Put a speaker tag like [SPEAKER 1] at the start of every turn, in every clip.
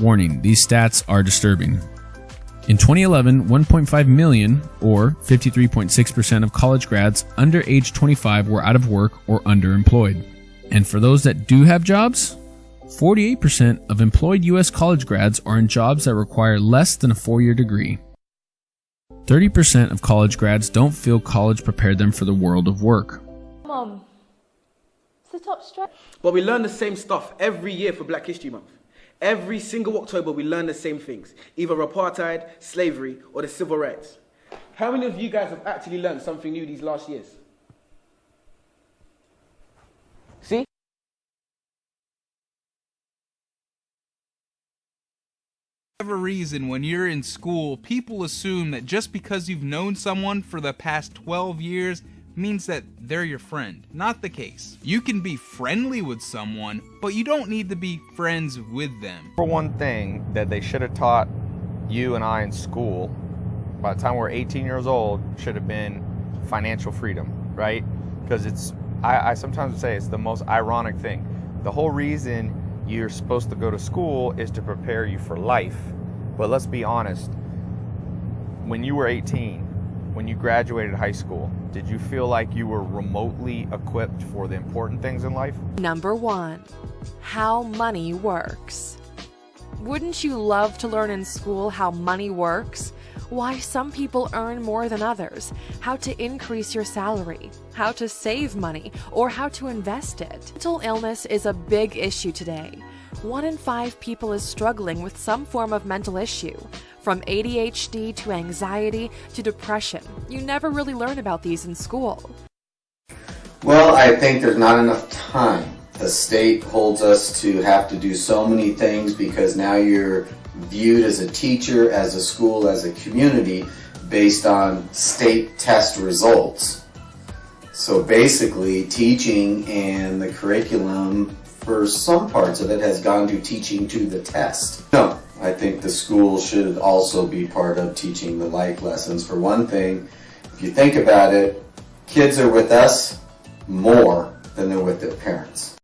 [SPEAKER 1] warning, these stats are disturbing. In 2011, 1.5 million, or 53.6% of college grads under age 25 were out of work or underemployed. And for those that do have jobs, 48% of employed U.S. college grads are in jobs that require less than a 4-year degree. 30% of college grads don't feel college prepared them for the world of work.
[SPEAKER 2] Mom, it's the top strap.
[SPEAKER 3] But we learn the same stuff every year for Black History Month. Every single October we learn the same things, either apartheid, slavery, or the civil rights. How many of you guys have actually learned something new these last years? See?
[SPEAKER 4] For whatever reason, when you're in school, people assume that just because you've known someone for the past 12 years means that they're your friend. Not the case. You can be friendly with someone, but you don't need to be friends with them.
[SPEAKER 5] For one thing that they should have taught you and I in school, by the time we're 18 years old, should have been financial freedom, right? Because I sometimes say it's the most ironic thing. The whole reason you're supposed to go to school is to prepare you for life. But let's be honest, when you were 18, when you graduated high school, did you feel like you were remotely equipped for the important things in life?
[SPEAKER 6] Number 1, how money works. Wouldn't you love to learn in school how money works? Why some people earn more than others, how to increase your salary, how to save money, or how to invest it. Mental illness is a big issue today. 1 in 5 people is struggling with some form of mental issue. From ADHD to anxiety to depression. You never really learn about these in school.
[SPEAKER 7] Well, I think there's not enough time. The state holds us to have to do so many things because now you're viewed as a teacher, as a school, as a community based on state test results. So basically, teaching and the curriculum for some parts of it has gone to teaching to the test. No. I think the school should also be part of teaching the life lessons. For one thing, if you think about it, kids are with us more than they're with their parents.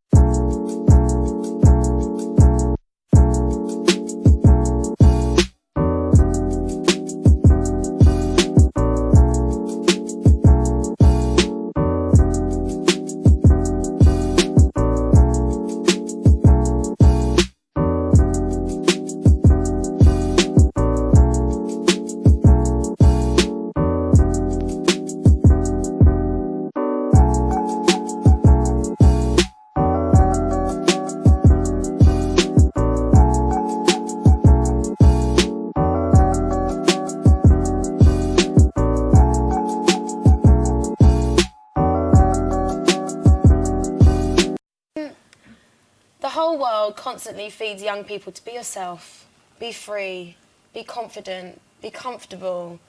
[SPEAKER 2] The whole world constantly feeds young people to be yourself, be free, be confident, be comfortable.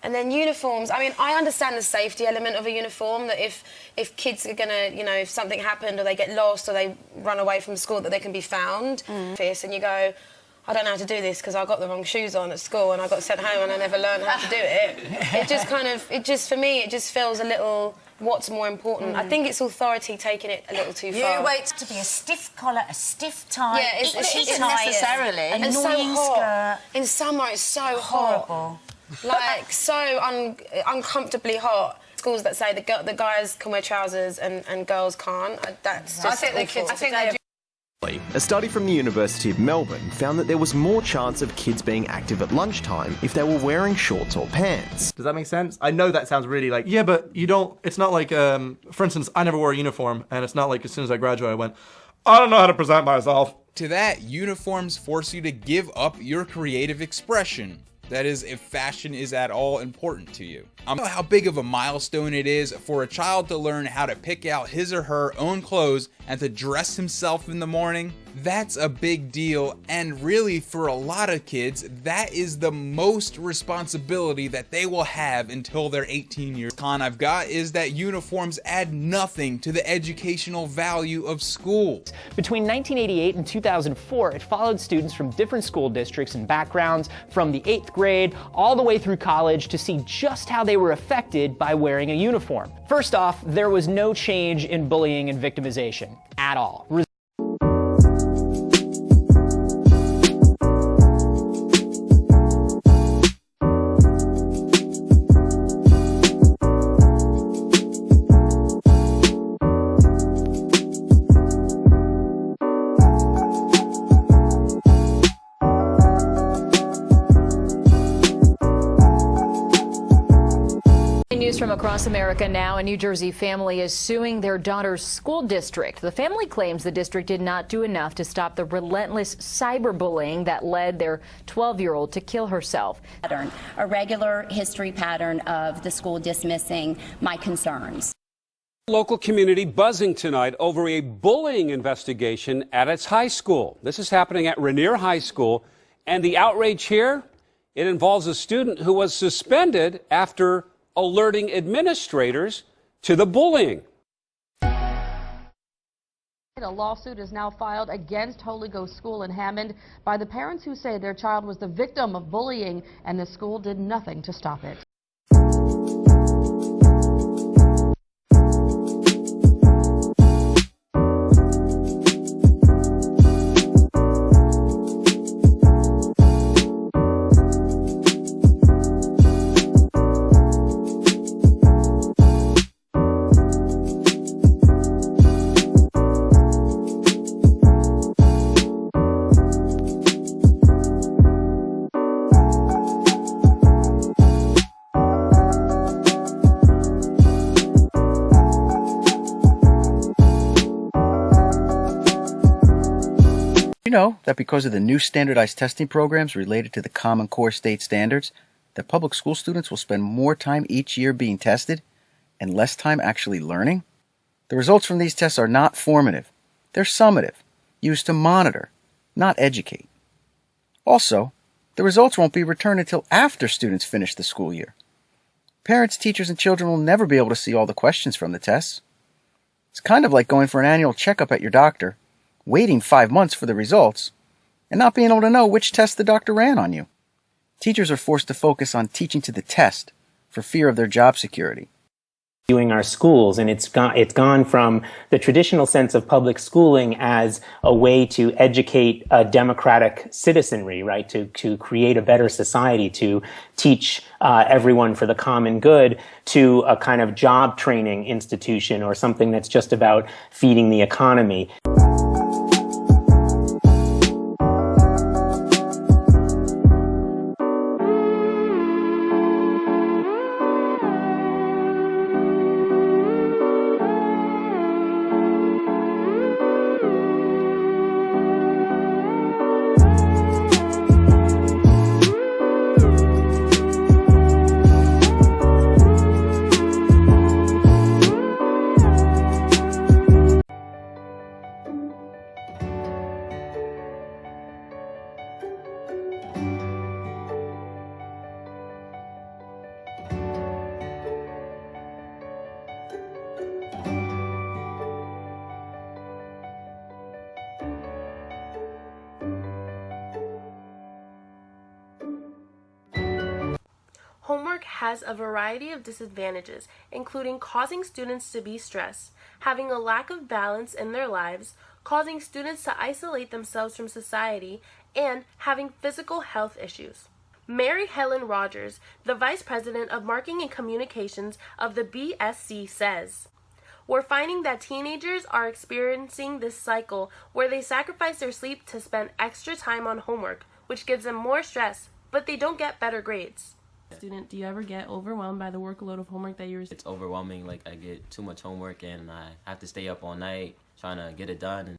[SPEAKER 2] And then uniforms, I mean, I understand the safety element of a uniform, that if kids are gonna, you know, if something happened or they get lost or they run away from school, that they can be found. And you go, I don't know how to do this because I got the wrong shoes on at school and I got sent home and I never learned how to do it. For me, it just feels a little, what's more important? I think it's authority taking it a little too far.
[SPEAKER 8] You wait to be a stiff collar, a stiff tie.
[SPEAKER 2] Yeah, it isn't
[SPEAKER 8] necessarily.
[SPEAKER 2] An annoying skirt. In summer, it's so
[SPEAKER 8] horrible.
[SPEAKER 2] Hot. Like, so uncomfortably hot. Schools that say the guys can wear trousers and girls can't. That's just awful.
[SPEAKER 9] A study from the University of Melbourne found that there was more chance of kids being active at lunchtime if they were wearing shorts or pants.
[SPEAKER 10] Does that make sense? I know that sounds really like... Yeah, but you don't... It's not like, for instance, I never wore a uniform, and it's not like as soon as I graduated I went, I don't know how to present myself.
[SPEAKER 4] To that, uniforms force you to give up your creative expression. That is, if fashion is at all important to you. I don't know how big of a milestone it is for a child to learn how to pick out his or her own clothes and to dress himself in the morning. That's a big deal, and really for a lot of kids, that is the most responsibility that they will have until they're 18 years. The con I've got is that uniforms add nothing to the educational value of school.
[SPEAKER 11] Between 1988 and 2004, it followed students from different school districts and backgrounds from the 8th grade all the way through college to see just how they were affected by wearing a uniform. First off, there was no change in bullying and victimization at all.
[SPEAKER 12] From across America now, a New Jersey family is suing their daughter's school district. The family claims the district did not do enough to stop the relentless cyberbullying that led their 12-year-old to kill herself.
[SPEAKER 13] A regular history pattern of the school dismissing my concerns.
[SPEAKER 14] Local community buzzing tonight over a bullying investigation at its high school. This is happening at Rainier High School, and the outrage here, it involves a student who was suspended after alerting administrators to the bullying.
[SPEAKER 15] A lawsuit is now filed against Holy Ghost School in Hammond by the parents who say their child was the victim of bullying and the school did nothing to stop it.
[SPEAKER 16] You know that because of the new standardized testing programs related to the Common Core state standards, that public school students will spend more time each year being tested and less time actually learning? The results from these tests are not formative. They're summative, used to monitor, not educate. Also, the results won't be returned until after students finish the school year. Parents, teachers, and children will never be able to see all the questions from the tests. It's kind of like going for an annual checkup at your doctor, waiting 5 months for the results, and not being able to know which test the doctor ran on you. Teachers are forced to focus on teaching to the test for fear of their job security.
[SPEAKER 17] Viewing our schools, and it's gone from the traditional sense of public schooling as a way to educate a democratic citizenry, right? To create a better society, to teach everyone for the common good, to a kind of job training institution or something that's just about feeding the economy.
[SPEAKER 18] Homework has a variety of disadvantages, including causing students to be stressed, having a lack of balance in their lives, causing students to isolate themselves from society, and having physical health issues. Mary Helen Rogers, the Vice President of Marketing and Communications of the BSC, says, "We're finding that teenagers are experiencing this cycle where they sacrifice their sleep to spend extra time on homework, which gives them more stress, but they don't get better grades."
[SPEAKER 19] Student, do you ever get overwhelmed by the workload of homework that you're receiving?
[SPEAKER 20] It's overwhelming. Like, I get too much homework and I have to stay up all night trying to get it done.